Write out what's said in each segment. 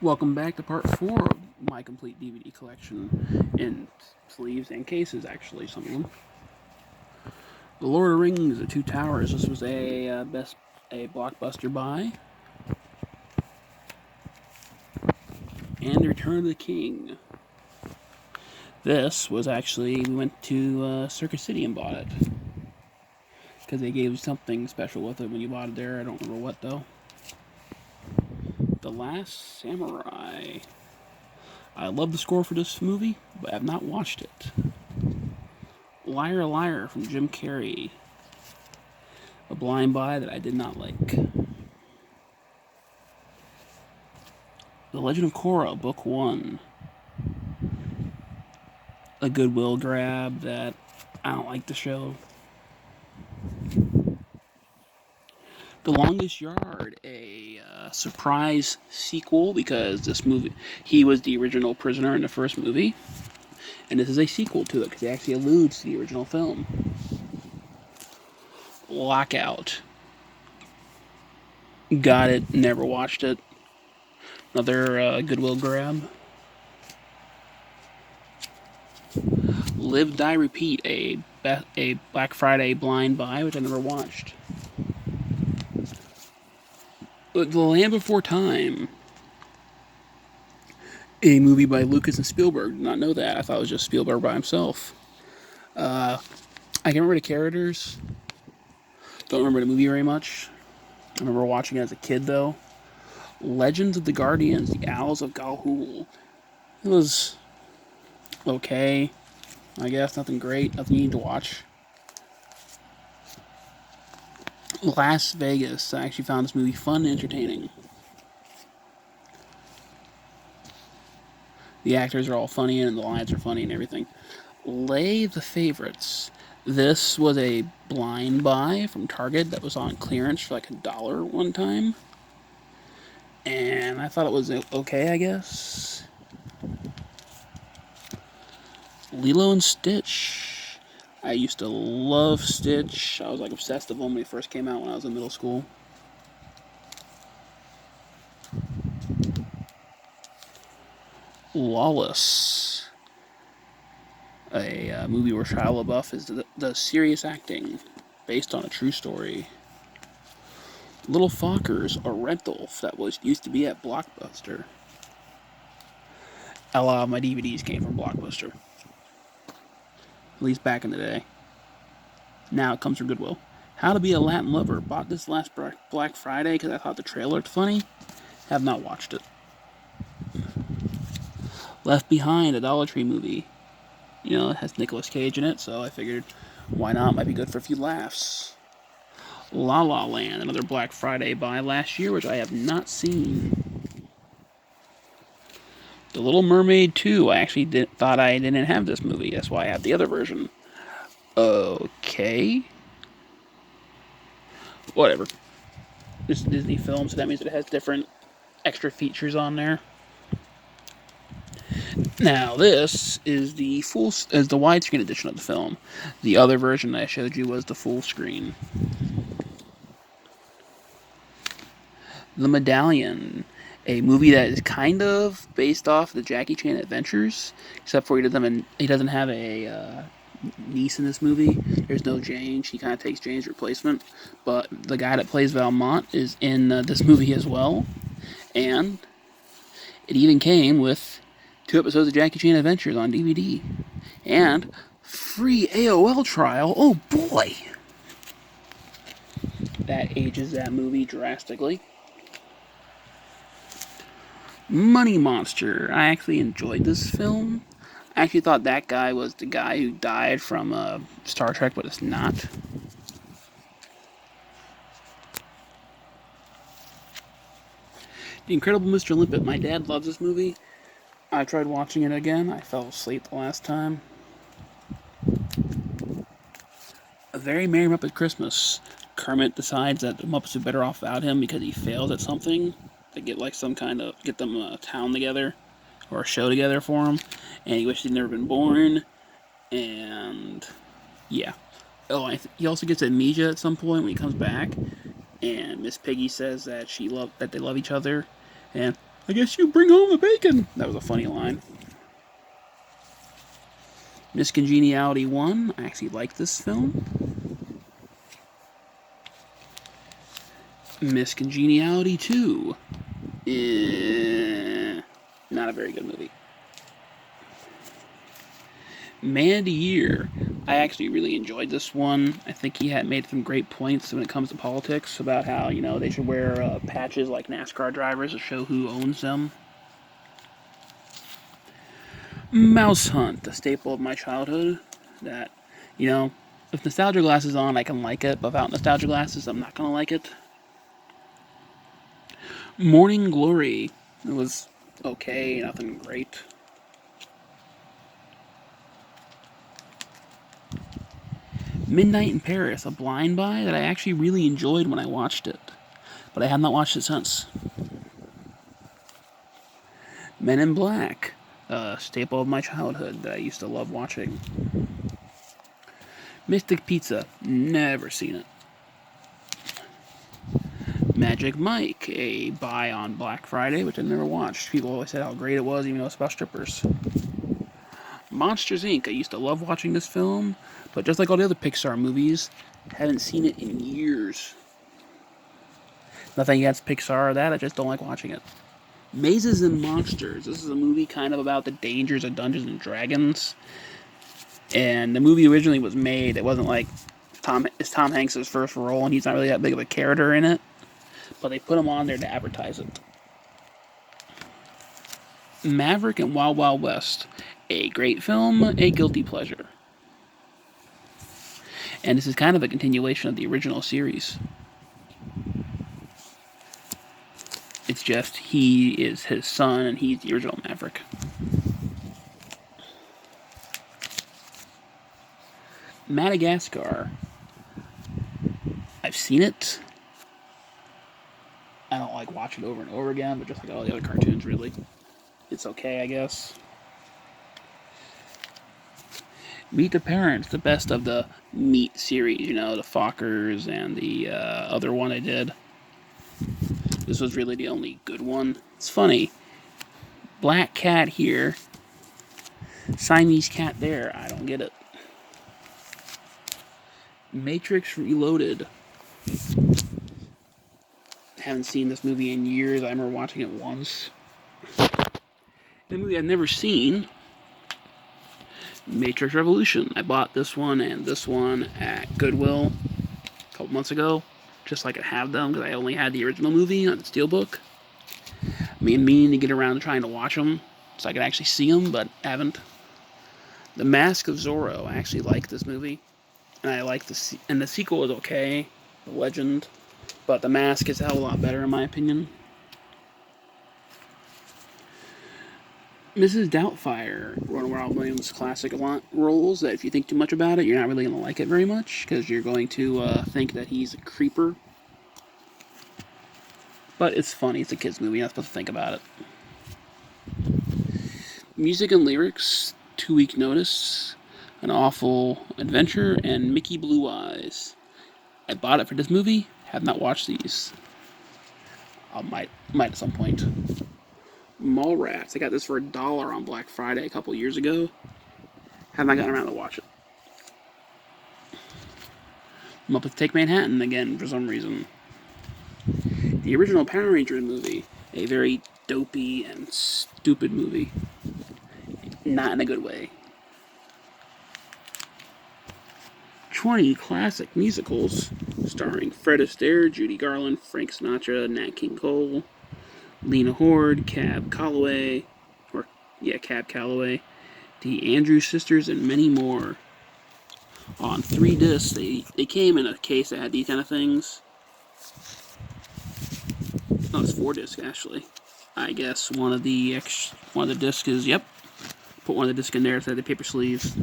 Welcome back to part 4 of my complete DVD collection in sleeves and cases, actually, some of them. The Lord of the Rings, The Two Towers. This was a blockbuster buy. And Return of the King. This was actually, we went to Circus City and bought it. Because they gave something special with it when you bought it there. I don't remember what, though. The Last Samurai. I love the score for this movie, but I have not watched it. Liar Liar from Jim Carrey. A blind buy that I did not like. The Legend of Korra, Book 1. A Goodwill grab that I don't like the show. The Longest Yard, a surprise sequel because this movie, he was the original prisoner in the first movie, and this is a sequel to it because it actually alludes to the original film. Lockout. Got it, never watched it. Another Goodwill grab. Live, Die, Repeat, a Black Friday blind buy, which I never watched. The Land Before Time, a movie by Lucas and Spielberg. Did not know that. I thought it was just Spielberg by himself. I can't remember the characters. Don't remember the movie very much. I remember watching it as a kid, though. Legends of the Guardians, The Owls of Ga'Hoole. It was okay, I guess. Nothing great. Nothing you need to watch. Las Vegas. I actually found this movie fun and entertaining. The actors are all funny and the lines are funny and everything. Lay the Favorites. This was a blind buy from Target that was on clearance for like $1 one time. And I thought it was okay, I guess. Lilo and Stitch. I used to love Stitch. I was like obsessed with them when they first came out when I was in middle school. Lawless. A movie where Shia LaBeouf is the serious acting based on a true story. Little Fockers, a rental that used to be at Blockbuster. A lot of my DVDs came from Blockbuster. At least back in the day. Now it comes from Goodwill. How to Be a Latin Lover. Bought this last Black Friday because I thought the trailer looked funny. Have not watched it. Left Behind, a Dollar Tree movie. You know, it has Nicolas Cage in it, so I figured why not? Might be good for a few laughs. La La Land, another Black Friday buy last year, which I have not seen. The Little Mermaid 2, I actually thought I didn't have this movie. That's why I have the other version. Okay. Whatever. This is a Disney film, so that means it has different extra features on there. Now, this is the widescreen edition of the film. The other version I showed you was the full screen. The Medallion, a movie that is kind of based off the Jackie Chan Adventures, except for he doesn't have a niece in this movie. There's no Jane. She kind of takes Jane's replacement. But the guy that plays Valmont is in this movie as well. And it even came with 2 episodes of Jackie Chan Adventures on DVD. And free AOL trial. Oh boy! That ages that movie drastically. Money Monster. I actually enjoyed this film. I actually thought that guy was the guy who died from Star Trek, but it's not. The Incredible Mr. Limpet. My dad loves this movie. I tried watching it again. I fell asleep the last time. A Very Merry Muppet Christmas. Kermit decides that the Muppets are better off without him because he failed at something. They get like get them a town together or a show together for him, and he wishes he'd never been born. And yeah. Oh, he also gets amnesia at some point when he comes back, and Miss Piggy says that they love each other, and I guess you bring home the bacon. That was a funny line. Miss Congeniality 1. I actually like this film. Miss Congeniality 2. Not a very good movie. Man of the Year. I actually really enjoyed this one. I think he had made some great points when it comes to politics about how, they should wear patches like NASCAR drivers to show who owns them. Mouse Hunt, a staple of my childhood. That, if nostalgia glasses on, I can like it, but without nostalgia glasses, I'm not gonna like it. Morning Glory. It was okay, nothing great. Midnight in Paris, a blind buy that I actually really enjoyed when I watched it, but I have not watched it since. Men in Black, a staple of my childhood that I used to love watching. Mystic Pizza, never seen it. Magic Mike, a buy on Black Friday, which I never watched. People always said how great it was, even though it's about strippers. Monsters, Inc. I used to love watching this film, but just like all the other Pixar movies, haven't seen it in years. Nothing against Pixar or that, I just don't like watching it. Mazes and Monsters. This is a movie kind of about the dangers of Dungeons and Dragons. And the movie originally was made, it wasn't like it's Tom Hanks' first role, and he's not really that big of a character in it. But they put him on there to advertise it. Maverick and Wild Wild West. A great film, a guilty pleasure. And this is kind of a continuation of the original series. It's just he is his son and he's the original Maverick. Madagascar. I've seen it. I don't like watching it over and over again, but just like all the other cartoons, really. It's okay, I guess. Meet the Parents, the best of the Meet series, the Fockers and the other one I did. This was really the only good one. It's funny. Black cat here, Siamese cat there. I don't get it. Matrix Reloaded. Haven't seen this movie in years. I remember watching it once. The movie I've never seen. Matrix Revolution. I bought this one and this one at Goodwill a couple months ago, just so I could have them, because I only had the original movie on Steelbook. Meaning to get around to trying to watch them, so I could actually see them, but haven't. The Mask of Zorro. I actually like this movie, and I like and the sequel is okay, The Legend, but The Mask is a hell of a lot better in my opinion. Mrs. Doubtfire, one of Robin Williams' classic roles that if you think too much about it, you're not really going to like it very much, because you're going to think that he's a creeper. But it's funny, it's a kid's movie, you're not supposed to think about it. Music and Lyrics, 2 Week Notice, An Awful Adventure, and Mickey Blue Eyes. I bought it for this movie, have not watched these. I might at some point. Mallrats. I got this for $1 on Black Friday a couple years ago. Have not gotten around to watch it. Muppets Take Manhattan again for some reason. The original Power Rangers movie. A very dopey and stupid movie. Not in a good way. 20 classic musicals starring Fred Astaire, Judy Garland, Frank Sinatra, Nat King Cole, Lena Horne, Cab Calloway, the Andrews Sisters, and many more. On 3 discs, they came in a case that had these kind of things. Oh, it's 4 discs actually. I guess one of the discs is Put one of the discs in there so the paper sleeves.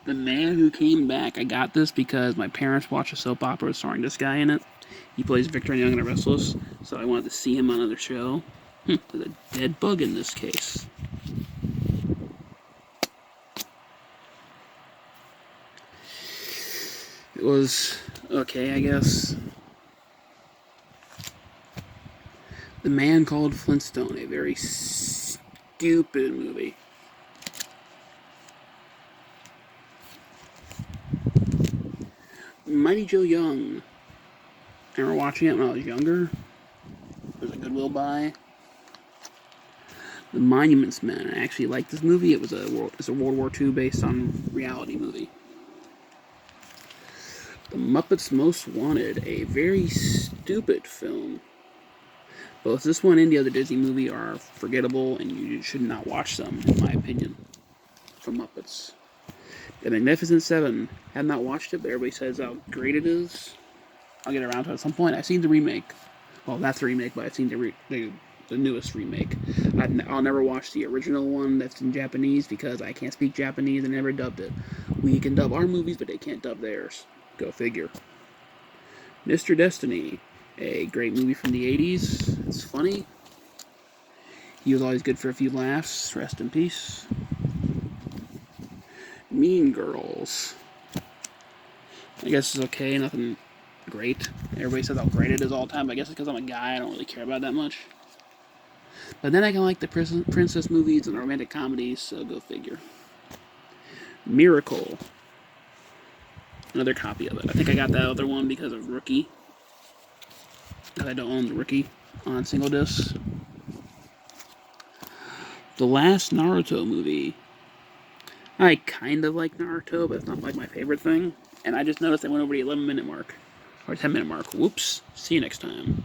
The Man Who Came Back. I got this because my parents watched a soap opera starring this guy in it. He plays Victor in Young and the Restless, so I wanted to see him on another show. There's a dead bug in this case. It was Okay, I guess. The Man Called Flintstone, a very stupid movie. Mighty Joe Young. I remember watching it when I was younger. It was a Goodwill buy. The Monuments Men. I actually liked this movie. It's a World War II based on reality movie. The Muppets Most Wanted, a very stupid film. Both this one and the other Disney movie are forgettable, and you should not watch them, in my opinion, from Muppets. The Magnificent Seven. Have not watched it, but everybody says how great it is. I'll get around to it at some point. I've seen the remake. Well, that's the remake, but I've seen the newest remake. I'll never watch the original one that's in Japanese because I can't speak Japanese and never dubbed it. We can dub our movies, but they can't dub theirs. Go figure. Mr. Destiny, a great movie from the 80s. It's funny. He was always good for a few laughs. Rest in peace. Mean Girls. I guess it's okay. Nothing great. Everybody says how great it is all the time. But I guess it's because I'm a guy. I don't really care about it that much. But then I can like the princess movies and the romantic comedies. So go figure. Miracle. Another copy of it. I think I got that other one because of Rookie. Because I don't own the Rookie on single disc. The last Naruto movie. I kind of like Naruto, but it's not like my favorite thing. And I just noticed I went over the 11-minute mark. Or 10-minute mark. Whoops. See you next time.